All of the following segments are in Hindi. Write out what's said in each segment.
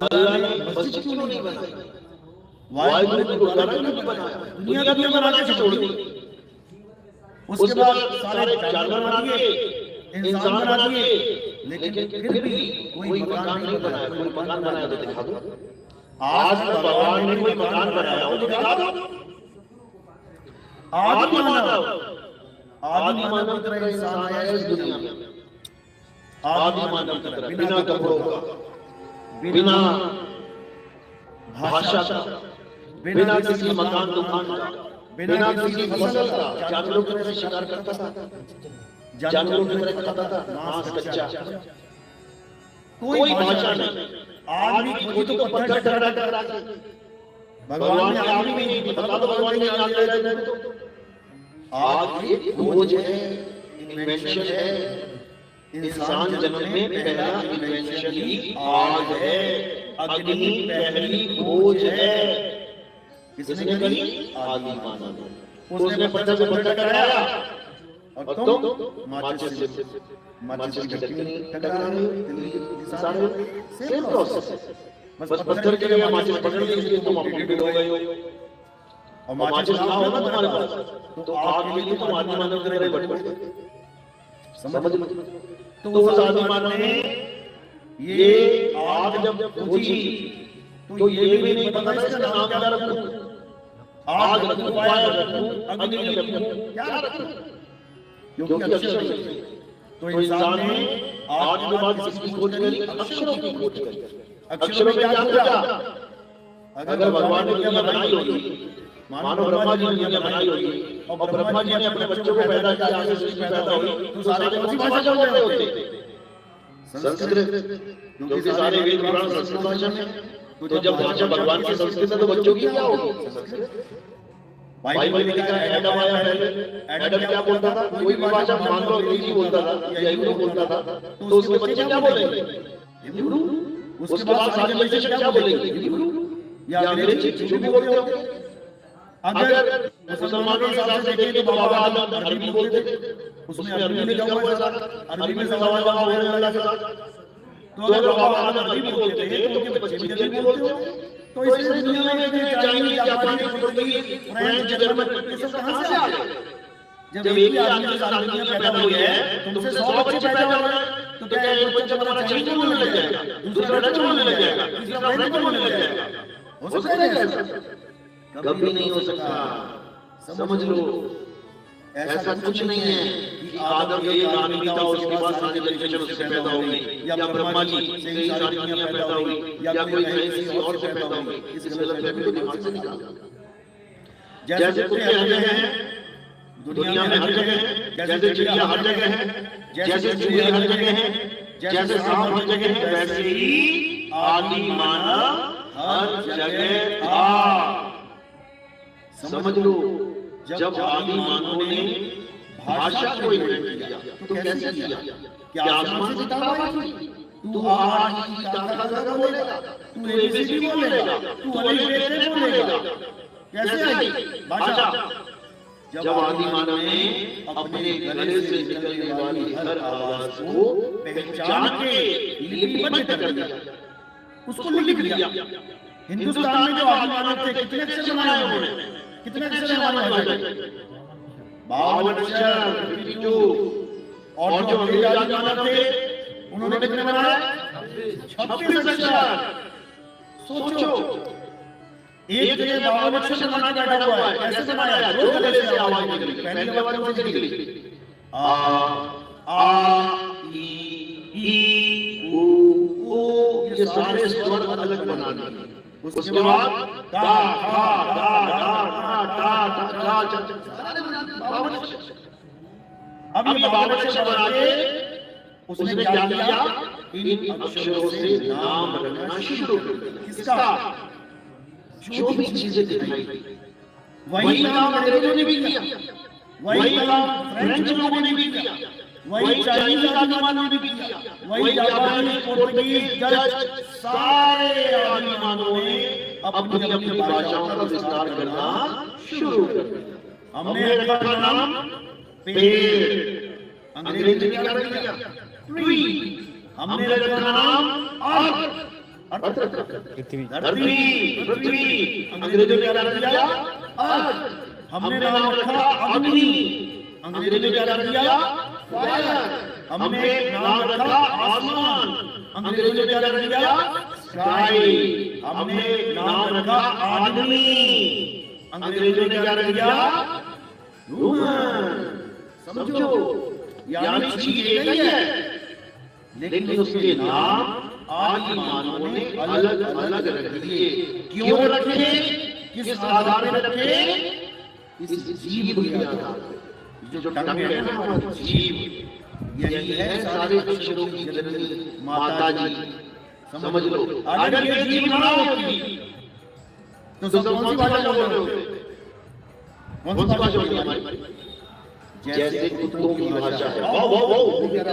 अल्लाह ने मस्जिद क्यों नहीं बनाई, वाहिगुरु ने गुरुद्वारा क्यों नहीं बनाया, दुनिया दुनिया बना के छोड़ दी। उसके बाद सारे जानवर बना दिए, इंसान बना दिए, लेकिन फिर भी कोई मकान नहीं बनाया। कोई मकान बनाया तो दिखा दो। आज भगवान ने कोई मकान बनाया हो तो दिखा दो। आदि मानव की तरह इंसान आया इस दुनिया में, आदि मानव की तरह, बिना कपड़ों का, बिना भाषा का, बिना किसी मकान दुकान का, बिना किसी फसल का, जानवरों की तरह शिकार करता था, जानवरों की तरह खाता था, मांस कच्चा, कोई भाषा नहीं। आदमी खोजी तो पत्थर टकरा के भगवान ने आदमी नहीं बता दो, भगवान ने आग लगाया तो आग की खोज है, इन्वेंशन है। इंसान जन्म में पहला इन्वेंशन ही आग है, अग्नि पहली खोज है। किसने करी? आदि मानव। उसने पत्थर से पत्थर टकराया और तुम माचिस की लकड़ी टकरा रहे हो, सारे सेम प्रोसेस है। बस पत्थर के लिए माचिस पकड़ ली, इसलिए तुम अपडेटेड हो गए हो। और माचिस ना होगा तुम्हारे पास तो आग के लिए तुम आदि मानव की तरह बट गए। समझ लो। तो उस आदि मानव ने ये आग जब खोजी तो ये भी नहीं पता इसका नाम क्या रखूं, आग रखूं, फायर रखूं, अग्नि रखूं, क्या रखूं, क्योंकि अक्षर नहीं। तो इंसान ने आग के बाद किसकी खोज करी? अक्षरों की खोज करी। अक्षरों में क्या खोजा? अगर भगवान ने दुनिया बनाई होगी, मानो ब्रह्मा जी ने दुनिया बनाई होगी और ब्रह्मा जी ने अपने बच्चों को पैदा किया, आगे सृष्टि पैदा हुई, तो सारे कौन सी भाषा बोल रहे होते? संस्कृत, क्योंकि सारे वेद पुराण संस्कृत भाषा में। तो जब भाषा भगवान की संस्कृत है तो बच्चों की क्या होगी? बाइबल में लिखा है एडम आया पहले। एडम क्या बोलता था? कोई भी भाषा मान लो अंग्रेजी बोलता था या हिब्रू बोलता था, तो उसके बच्चे क्या बोलेंगे? हिब्रू। उसके बाद सारे बच्चे क्या बोलेंगे? हिब्रू या अंग्रेजी, जो भी बोलते हो। अगर मुसलमानों के हिसाब से देखें तो बाबा आदम अरबी बोलते थे, उसमें अरबी में लिखा हुआ है, अरबी में सवाल जवाब हो रहा है। तो अगर बाबा आदम अरबी बोलते थे तो उनके बच्चे भी अरबी बोलते हो। तो इस दुनिया में चाइनीज, जापानी, पुर्तगाली, फ्रेंच, जर्मन ये सब कहां से आ गए? जब एक ही आदमी से सारी दुनिया पैदा हुई है, तुमसे 100 बच्चे पैदा हो रहे हैं, तो क्या एक बच्चा तुम्हारा चाइनीज बोलने लग जाएगा, दूसरा डच बोलने लग जाएगा, तीसरा फ्रेंच बोलने लग जाएगा? हो सकता है ऐसा? कभी नहीं हो सकता। समझ लो, ऐसा कुछ नहीं है कि आदम एक आदमी था, उसके बाद सारी जनरेशन उससे पैदा हो गई, या ब्रह्मा जी से ही सारी दुनिया पैदा हुई, या कोई किसी और से पैदा हुई। इस गलतफहमी को दिमाग से निकालो। जैसे कुत्ते हर जगह हैं, दुनिया में हर जगह है, जैसे चिड़िया हर जगह है, जैसे चूहे हर जगह हैं, जैसे सांप हर जगह है, वैसे ही आदि मानव हर जगह था। समझ लो, जब आदि मानव ने भाषा को इन्वेंट किया तो कैसे किया? क्या आसमान से किताब आई थी? तू आज का बोलेगा, तू एबीसीडी बोलेगा, तू अल्फाबेट बोलेगा, कैसे आई भाषा? जब आदि मानव ने अपने गले से निकलने वाली हर आवाज को पहचान के लिपिबद्ध कर दिया, उसको लिख लिया। हिंदुस्तान में जो आदि मानव थे, कितने अक्षर बनाए उन्होंने? कितने अक्षर हैं हमारे भाषा में? 52 अक्षर, 52। और जो अंग्रेज आदि मानव थे उन्होंने कितने बनाए? 36 अक्षर। सोचो, एक जगह 52 अक्षर बना के बैठा हुआ है, कैसे बनाया? दो गले से आवाज निकली। पहली आवाज कौन सी निकली? आ ई उ, ये सारे स्वर अलग बना दिए। उसके बाद ता था ता ता ता ता ता, अब ये 52 अक्षर बना के उसने क्या किया? इन अक्षरों से नाम रखना शुरू कर दिया। किसका? जो भी चीजें दिखाई दी, वही काम अंग्रेजों ने भी किया, वही काम फ्रेंच लोगों ने भी किया, वही चाइनीज आदि मानव ने भी किया, वही जापानी, पुर्तगाली, डच, सारे आदि मानवों ने अपनी अपनी भाषाओं का विस्तार करना शुरू कर दिया। हमने रखा नाम पेड़, अंग्रेजी ने क्या रख दिया? ट्री। हमने रखा नाम अर्थ, पृथ्वी अंग्रेजों ने क्या दिया अर्थ, हमने नाम रखा अग्नि, अंग्रेजों ने क्या दिया फायर, हमने नाम रखा आसमान, अंग्रेजों ने क्या दिया स्काई, हमने नाम रखा आदमी, अंग्रेजों ने क्या दिया ह्यूमन। समझो, यानी चीज एक ही है, लेकिन उसके नाम आदि मानवों ने अलग अलग रख दिए। क्यों रखे, किस आधार पर रखे, इस जीव के आधार पर। जो टंग है ना जीव, यही है सारे अक्षरों की जननी माता जी। समझ लो, अगर ये जीव ना होती तो सब कौन सी भाषा बोल रहे होते, कौन सी भाषा होती हमारी, जैसे कुत्तों की भाषा है भाव भाव भाव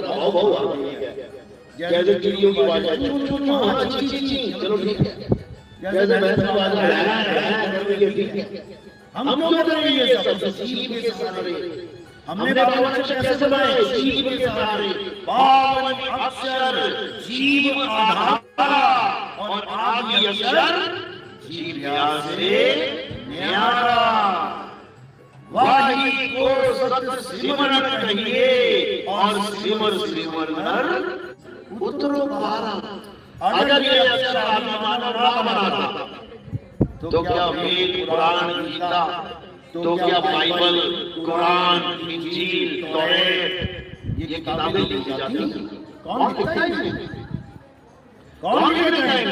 भाव भाव, जैसे चिड़ियों की भाषा चू चू चू, हाँ ची ची ची, चलो ठीक है, जैसे भैंस की भाषा है ठीक है। हम क्यों कर रहे हैं ये सब, जीव के सहारे। हमने 52 अक्षर कैसे बनाए, जीव के सहारे। 52 अक्षर जीव आधार और आदि अक्षर जीव से न्यारा। वाही को सत सिमरन कहिए और सिमर सिमर नर उतरो पारा। अगर ये अक्षर आदि मानव ना बनाता तो क्या वेद पुराण गीता, तो क्या बाइबल कुरान इंजील तौरात ये किताबें लिखी जाती? कौन लिखता है इन्हें, कौन लिखता है?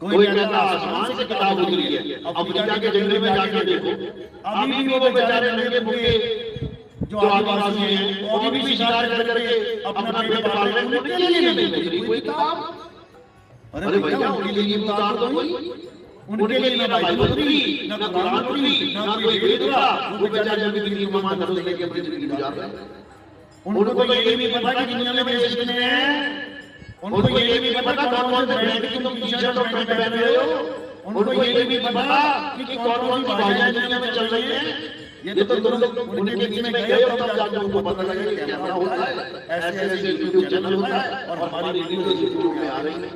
कोई कहता आसमान से किताब उतरी है। अफ्रीका के जंगल में जाके देखो, अभी भी वो बेचारे नंगे भूखे जो आदिवासी हैं वो अभी भी शिकार करके अपना पेट पाल रहे हैं, उनके लिए नहीं मिली कोई किताब। अरे भैया उनके लिए उतार दो, उनके लिए ना बाइबल उतरी, ना कुरान उतरी, ना कोई वेद उतरा। वो बेचारे जब भी मान धर्म लेके अपनी जिंदगी गुजार रहे हैं। उनको ये भी पता कि दुनिया में देश कितने हैं, उनको ये भी पता कौन कौन से ब्रांड की तुम टी-शर्ट और पैंट पहन रहे हो, उनको ये भी पता कि कौन कौन सी भाषाएं दुनिया में चल रही हैं। ये तो तुम लोग उनके बीच में गए हो तब जाके उनको पता लगेगा कि कैमरा होता है, ऐसे ऐसे यूट्यूब चैनल होता है और हमारी वीडियो यूट्यूब में आ रही है।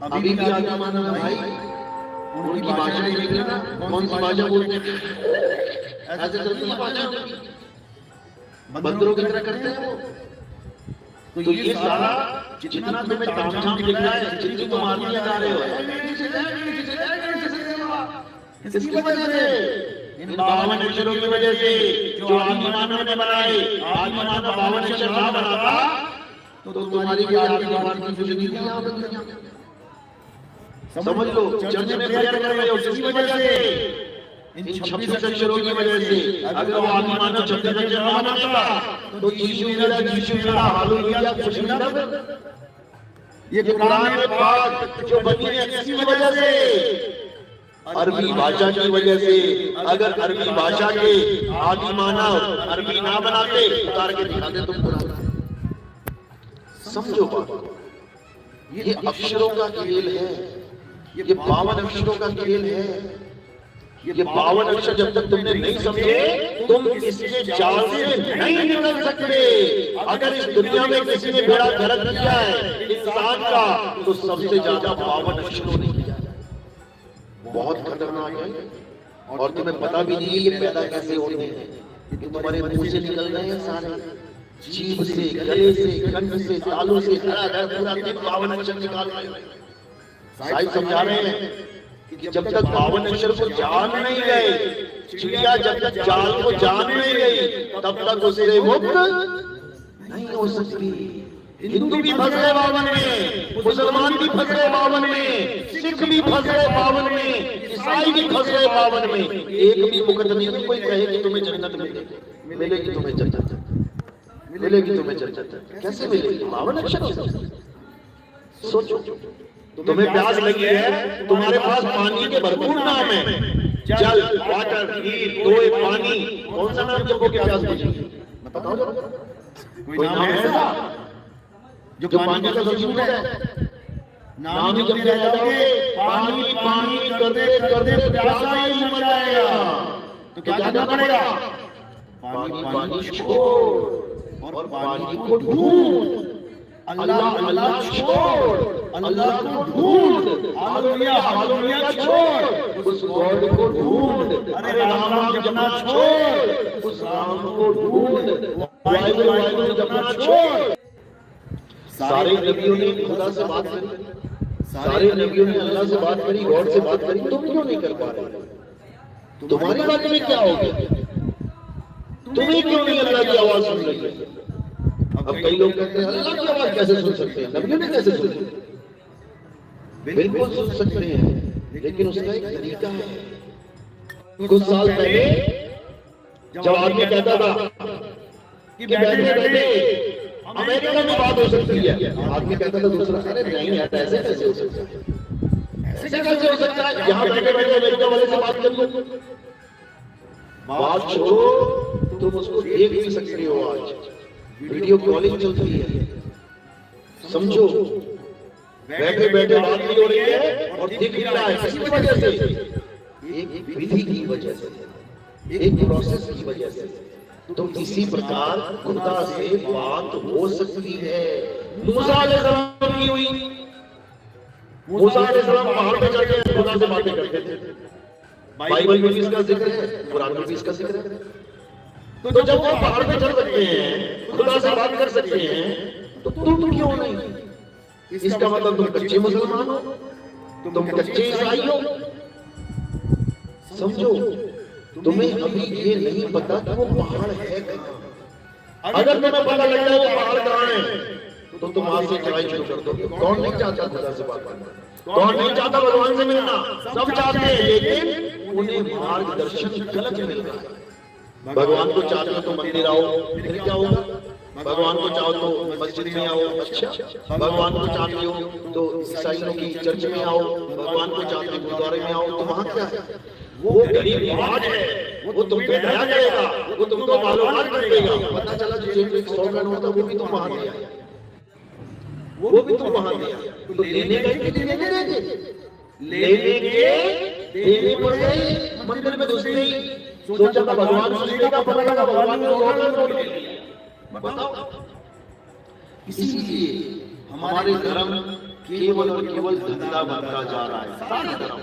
अभी भी आगे मानव है भाई, उनकी भाषा नहीं देख लेना कौन सी भाषा बोलते हैं, ऐसे चलती है भाषा, बंदरों की तरह करते हैं वो। तो ये सारा जितना तुम्हें तामझाम दिख रहा है, जितनी तुम आदमी लगा रहे हो, किसकी वजह से? इन 52 अक्षरों की वजह से जो आदि मानव ने बनाए। आदि मानव 52 अक्षर ना बनाता तो तुम्हारी भी आदि मानव की जिंदगी यहाँ पे दुनिया में। समझ लो, चर्च में प्रेयर कर रहे हो किसी वजह से, इन 26 अक्षरों की वजह से। अगर वो आदि मानव 26 अक्षर ना बनाता तो यीशु मेरा हालेलुया कुछ ना। ये कुरान पाक जो बनी है किसी वजह से, अरबी भाषा की वजह से। अगर अरबी भाषा के आदि मानव अरबी ना बनाते, उतार के दिखाते तुम कुरान। समझो बात, ये अक्षरों का खेल है, ये 52 अक्षरों का खेल है। ये 52 अक्षर जब तक तुमने नहीं समझे, तुम इसके जाल से नहीं निकल सकते। अगर इस दुनिया में किसी ने बेड़ा गर्क किया है इंसान का, तो सबसे ज्यादा 52 अक्षरों ने किया। बहुत खतरनाक है और तुम्हें पता भी नहीं है ये पैदा कैसे होते हैं। ये तुम्हारे मुंह से निकल रहे हैं सारे, जीभ से, गले से, कंठ से, तालू से, पूरा दिन 52 अक्षर निकाल रहे हैं। साईं समझा रहे हैं कि जब तक 52 अक्षर को जान नहीं गए, चिड़िया जब तक जाल को जान नहीं गई, तब तक उससे मुक्त नहीं हो सकती। हिंदू भी फंस गए 52 में, मुसलमान भी फंस गए 52 में, सिख भी फंस गए 52 में, ईसाई भी फंस गए 52 में। एक भी मुकदमे नहीं कोई कहे कि तुम्हें जन्नत मिलेगी, मिलेगी तुम्हें जन्नत, मिलेगी तुम्हें जन्नत। कैसे मिलेगी? 52 अक्षर। सोचो, तुम्हें प्यास लगी है, तुम्हारे पास पानी के भरपूर नाम है, जल, वाटर, नीर, दोए, पानी। कौन सा नाम जब प्यास बुझेगी? बताओ जरा, कोई नाम है ऐसा जो पानी का सब्स्टिट्यूट है? नाम ही जब ले जाओगे, पानी पानी करते करते प्यासा ही मर जाएगा। तो क्या करना पड़ेगा? पानी पानी छोड़ और पानी को ढूंढ, अल्लाह अल्लाह छोड़। अल्लाह को ढूंढ, हालेलुया हालेलुया छोड़, उस गॉड को ढूंढ। अरे राम राम जपना छोड़, उस राम को ढूंढ। बाइबल बाइबल जपना छोड़। सारे नबियों ने खुदा से बात करी, सारे नबियों ने अल्लाह से बात करी, गॉड से बात करी, तुम क्यों नहीं कर पा रहे? तुम्हारी बात में क्या हो गया? तुम्हें क्यों नहीं अल्लाह की आवाज सुन रही है? अब कई लोग कहते हैं अल्लाह की आवाज कैसे सुन सकते हैं, नबियों ने कैसे सुन सकते? बिल्कुल सुन सकते हैं, लेकिन उसका एक तरीका है। कुछ साल पहले जब आदमी कहता था कि बैठे बैठे अमेरिका में बात हो सकती है, आदमी कहता था दूसरा, अरे नहीं यार ऐसे कैसे हो सकता है, ऐसे कैसे हो सकता है, यहाँ बैठे बैठे अमेरिका वाले से बात कर लो। बात छोड़ो, तुम उसको देख भी सकते हो। आज वीडियो कॉलिंग चलती है, समझो, बैठे बैठे बात भी हो रही है और दिख भी रहा है। किसकी वजह से? एक विधि की वजह से, एक प्रोसेस की वजह से। तो इसी प्रकार खुदा से बात हो सकती है। मूसा अलैहिस्सलाम की हुई, मूसा अलैहिस्सलाम पहाड़ पे चढ़ के खुदा से बातें करते थे। बाइबल में भी इसका जिक्र है, कुरान में भी इसका जिक्र है। तो जब वो पहाड़ पे चढ़ सकते हैं, खुदा से बात कर सकते हैं, तो तुम क्यों नहीं? इसका मतलब तुम कच्चे मुसलमान हो, तुम कच्चे ईसाई हो। समझो, तुम्हें अभी ये नहीं पता कि वो पहाड़ है कहां। अगर तुम्हें पता लग जाए वो पहाड़ कहां है, तो तुम आज से चढ़ाई शुरू कर दो। कौन नहीं चाहता खुदा से बात करना? कौन नहीं चाहता भगवान से मिलना? सब चाहते हैं, लेकिन उन्हें मार्गदर्शन गलत मिल रहा है। भगवान को चाहते हो तो मंदिर आओ, फिर क्या होगा? भगवान को चाहो तो मस्जिद में आओ, अच्छा। भगवान को चाहते हो तो ईसाइयों की चर्च में आओ, भगवान को चाहते हो गुरुद्वारे में आओ, तो वहां क्या है? वो गरीब समाज है, वो तुम पे दया करेगा, वो तुमको मालूमात कर देगा। पता चला जो जेब में 100 का नोट था वो भी तुम वहां दिया, वो भी तुम वहां दिया। तो लेने का कितने लेने देंगे? लेने के देने पड़े। मंदिर में घुसते ही सोचा था भगवान सुनेगा, पता लगा भगवान ने ऑर्डर तोड़ दिया। बताओ, इसीलिए हमारे धर्म केवल और केवल धंधा बनता जा रहा है। सारे धर्म,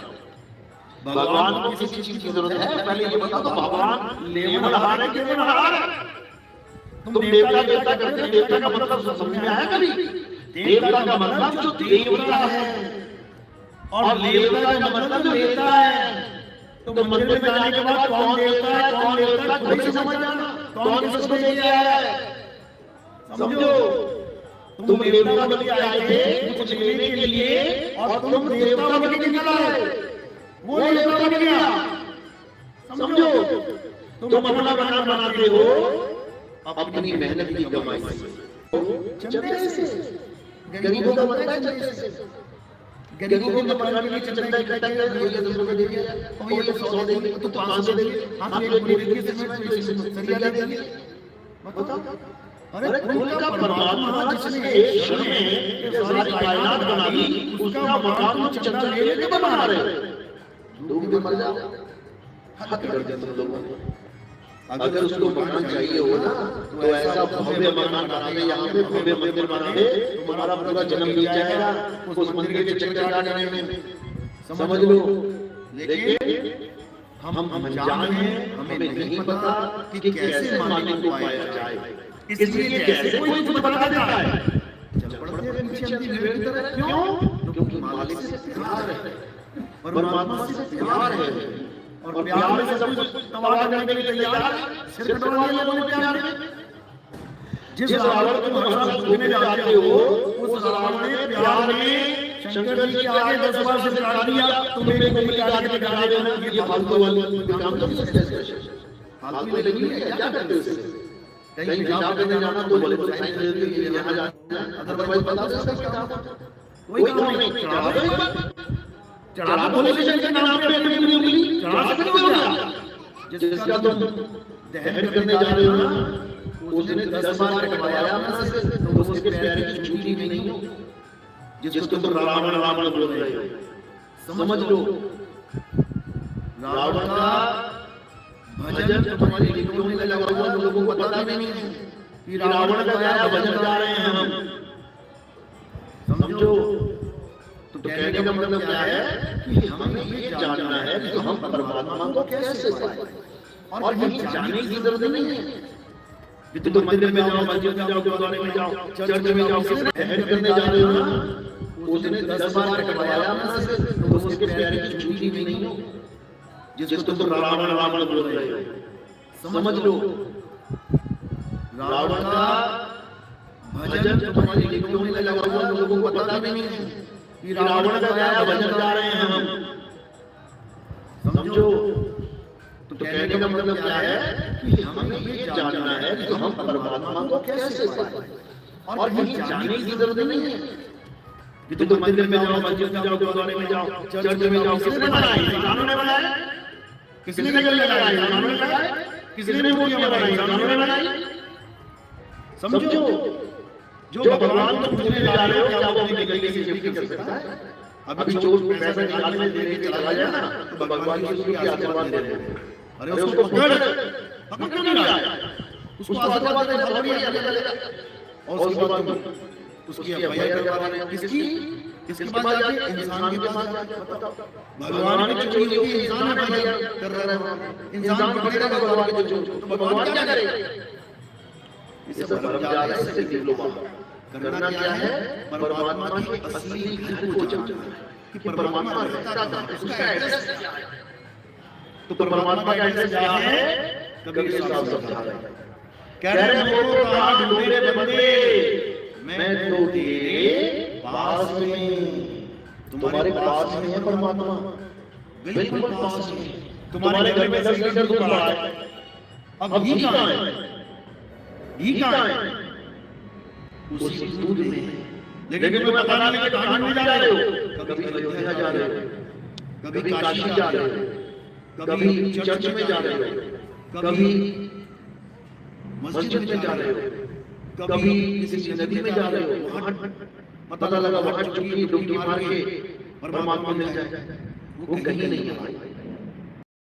भगवान को किसी चीज की जरूरत है? पहले ये बता दो, भगवान लेवनहार है कि लेवनहार है? तुम देवता देवता करते हो, देवता का मतलब समझ में आया कभी? देवता का मतलब जो देवता है, और देवता का मतलब जो देवता है। तो मंदिर में जाने के बाद कौन देवता है, कौन देवता है, कोई समझ जाना, कौन किसको लेके आया है। समझो, तुम देवता बन के आए थे कुछ लेने के लिए, और तुम देवता बन के निकल आए, वो देवता बन गया। समझो, तुम अपना बना बनाते हो अपनी मेहनत की कमाई से, चंदे से। गरीबों का बनता है चंदे से। गरीबों को बनाने के लिए चंदा इकट्ठा कर दिया, 10 रुपए दे दिया, और ये 100 देंगे तो 500 देंगे, हम एक पूरी तरीके से सरिया दे देंगे। बताओ, अरे उनका परमात्मा जिसने एक क्षण में सारी कायनात बना दी, उसका मकान चंदा ले लेके बना रहे हो। लोग भी मर जाओ, हद कर दिया तुम लोगों ने। अगर उसको मकान चाहिए हो ना, तो ऐसा भव्य मकान बना दे, यहाँ पे भव्य मंदिर बना दे, तुम्हारा पूरा जन्म बीत जाएगा उस मंदिर के चक्कर काटने में, समझ लो। लेकिन हम अनजान हैं, हमें नहीं पता कि कैसे मालिक को पाया जाए। इसलिए कैसे कोई कुछ बता देता है, चल पड़ते हैं पीछे अपनी भेड़ की तरह। क्यों? क्योंकि मालिक से प्यार है, परमात्मा से प्यार है, और प्यार में सब कुछ तबाह करने के लिए तैयार है। सिर कटवा लिया लोगों ने प्यार में। जिस रावण को तुम हर घूमने जाते हो, उस रावण ने प्यार में शंकर जी के आगे 10 बार सिर काट दिया। तुम एक उंगली काट के दिखा देना, ये फालतू वाली काम तो नहीं है। फालतू नहीं है, क्या करते हो इससे? कहीं पेशाब करने जाना तो बोले तो साइन दे दो, ये यहां जाना, अदरवाइज बता दो इसका क्या काम है। कोई काम नहीं, चढ़ा दो, चढ़ा पुलिस स्टेशन के नाम पे अपनी उंगली चढ़ा सकते हो क्या? जिसका तुम दहन करने जा रहे हो ना, उसने 10 बार कटवाया अपने से, तो उसके पैर की चूड़ी भी नहीं हो, जिसको तुम रावण रावण बोल रहे हो। समझ लो, रावण का भजन तुम्हारी नीतियों में लगा हुआ, लोगों को पता नहीं है कि रावण का क्या भजन गा रहे हैं हम। समझो, तो कहने का मतलब क्या है कि हमें ये जानना है कि हम परमात्मा को कैसे पाएं, और कहीं जाने की जरूरत नहीं है कि तुम मंदिर में जाओ, मस्जिद में जाओ, गुरुद्वारे में जाओ, चर्च में जाओ, ध्यान करने जा रहे हो ना, उसने 10 बार कटवाया मुझसे, तो उसके पैर की जूती भी नहीं हो जिसको तुम रावण रावण बोल रहे हो। समझ लो, रावण का भजन तुम्हारी लिखों में लगा हुआ, लोगों को पता भी नहीं है कि रावण का क्या भजन गा रहे हैं हम। समझो, तो कहने का मतलब क्या है कि हमें ये जानना है कि हम परमात्मा को कैसे पाएं, और कहीं जाने की जरूरत नहीं है कि तुम मंदिर में जाओ, मस्जिद में जाओ, गुरुद्वारे में जाओ, चर्च में जाओ। किसने बनाया? इंसानों ने बनाया। किसने नजर लगाया? इंसानों ने लगाया। किसने मूर्तियां बनाई? इंसानों ने बनाई। समझो, जो भगवान को पूजने जा रहे हो, क्या वो अपने गले से शिफ्ट कर सकता है? अभी चोर को पैसा निकालने देने के चला जाए ना, तो भगवान की उसको क्या आशीर्वाद दे रहे हैं? अरे उसको पकड़ क्यों नहीं रहा? उसको आशीर्वाद देना थोड़ी है। और उसके बाद उसकी एफआईआर करवा रहे हैं। किसकी? किसके पास जाके? इंसान के पास जाके। भगवान की चोरी होगी, इंसान एफआईआर कर रहा है। इंसान पकड़ेगा भगवान की चोरी, तो भगवान क्या करेगा? इसे भरम जा रहा है, इसे डिप्लोमा करना क्या है? परमात्मा की असली घर को जानना कि परमात्मा रहता कहाँ है, उसका एड्रेस क्या है। तो परमात्मा का एड्रेस क्या है? कबीर साहब समझा रहे हैं, कह रहे हैं वो कहाँ ढूंढे रे बंदे, मैं तो तेरे पास में। तुम्हारे पास में है परमात्मा, बिल्कुल पास में। तुम्हारे घर में 10 लीटर दूध रहा है, अब घी कहाँ है? घी कहाँ है? उसी दूध में। लेकिन तुम्हें पता नहीं कि कहाँ में जा रहे हो। कभी अयोध्या जा रहे हो, कभी काशी जा रहे हो, कभी चर्च में जा रहे हो, कभी मस्जिद में जा रहे हो, कभी किसी नदी में जा रहे हो। वहां पता लगा वहां चुकी डुबकी मार के परमात्मा मिल जाए, वो कहीं नहीं है भाई।